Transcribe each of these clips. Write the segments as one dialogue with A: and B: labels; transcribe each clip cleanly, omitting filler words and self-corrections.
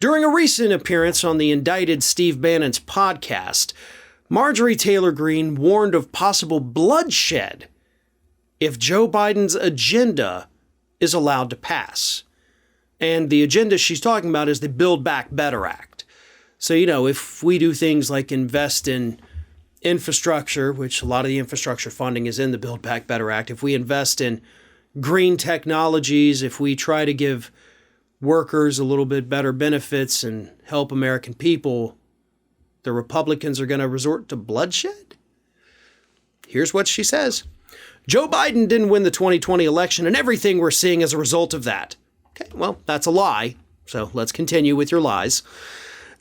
A: During a recent appearance on the indicted Steve Bannon's podcast, Marjorie Taylor Greene warned of possible bloodshed if Joe Biden's agenda is allowed to pass. And the agenda she's talking about is the Build Back Better Act. So, if we do things like invest in infrastructure, which a lot of the infrastructure funding is in the Build Back Better Act, if we invest in green technologies, if we try to give workers a little bit better benefits and help American people, the Republicans are going to resort to bloodshed? Here's what she says. Joe Biden didn't win the 2020 election, and everything we're seeing as a result of that. Okay, well, that's a lie. So let's continue with your lies.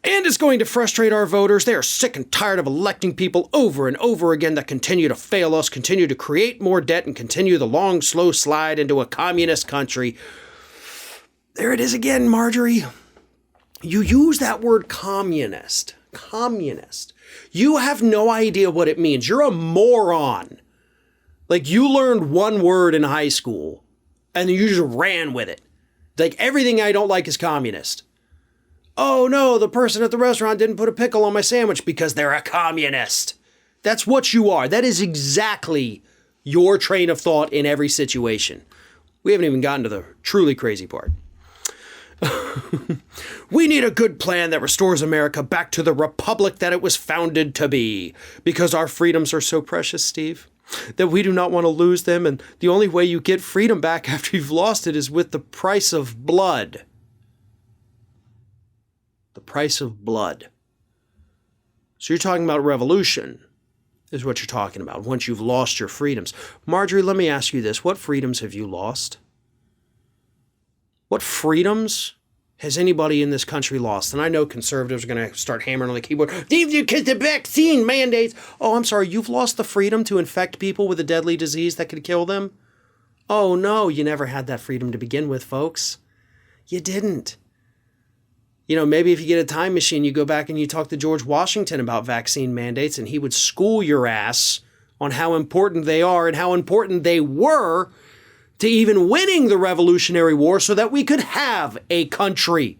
A: And it's going to frustrate our voters. They are sick and tired of electing people over and over again that continue to fail us, continue to create more debt, and continue the long, slow slide into a communist country. There it is again, Marjorie. You use that word communist. Communist. You have no idea what it means. You're a moron. Like, you learned one word in high school, and you just ran with it. Like, everything I don't like is communist. Oh no, the person at the restaurant didn't put a pickle on my sandwich because they're a communist. That's what you are. That is exactly your train of thought in every situation. We haven't even gotten to the truly crazy part. We need a good plan that restores America back to the republic that it was founded to be, because our freedoms are so precious, Steve, that we do not want to lose them, and the only way you get freedom back after you've lost it is with the price of blood. The price of blood. So you're talking about revolution, is what you're talking about, once you've lost your freedoms. Marjorie, let me ask you this. What freedoms have you lost? What freedoms has anybody in this country lost? And I know conservatives are going to start hammering on the keyboard. Because the vaccine mandates. Oh, I'm sorry. You've lost the freedom to infect people with a deadly disease that could kill them? Oh, no. You never had that freedom to begin with, folks. You didn't. Maybe if you get a time machine, you go back and you talk to George Washington about vaccine mandates, and he would school your ass on how important they are and how important they were to even winning the Revolutionary War so that we could have a country.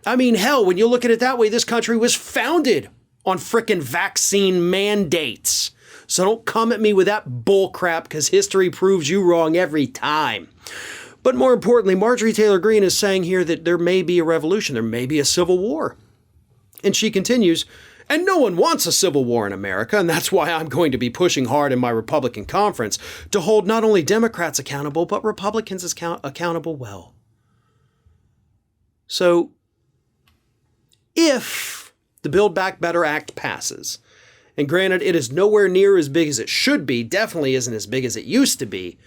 A: I mean, hell, when you look at it that way, this country was founded on frickin' vaccine mandates. So don't come at me with that bullcrap, because history proves you wrong every time. But more importantly, Marjorie Taylor Greene is saying here that there may be a revolution, there may be a civil war. And she continues, and no one wants a civil war in America, and that's why I'm going to be pushing hard in my Republican conference to hold not only Democrats accountable, but Republicans accountable well. So, if the Build Back Better Act passes, and granted, it is nowhere near as big as it should be, definitely isn't as big as it used to be,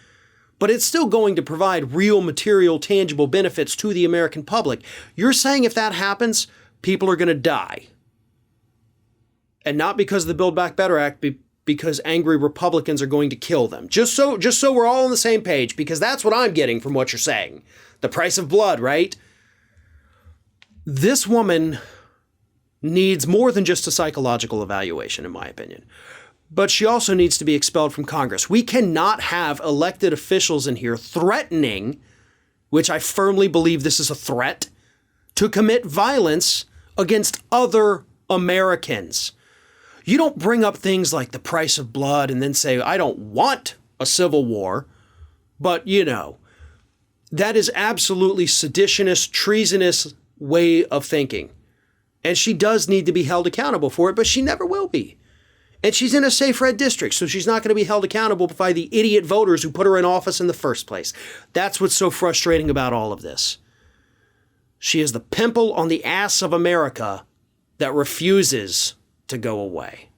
A: but it's still going to provide real material, tangible benefits to the American public. You're saying if that happens, people are going to die. And not because of the Build Back Better Act, because angry Republicans are going to kill them. Just so we're all on the same page, because that's what I'm getting from what you're saying. The price of blood, right? This woman needs more than just a psychological evaluation, in my opinion. But she also needs to be expelled from Congress. We cannot have elected officials in here threatening, which I firmly believe this is a threat, to commit violence against other Americans. You don't bring up things like the price of blood and then say, I don't want a civil war. But, that is absolutely seditionist, treasonous way of thinking. And she does need to be held accountable for it, but she never will be. And she's in a safe red district, so she's not going to be held accountable by the idiot voters who put her in office in the first place. That's what's so frustrating about all of this. She is the pimple on the ass of America that refuses to go away.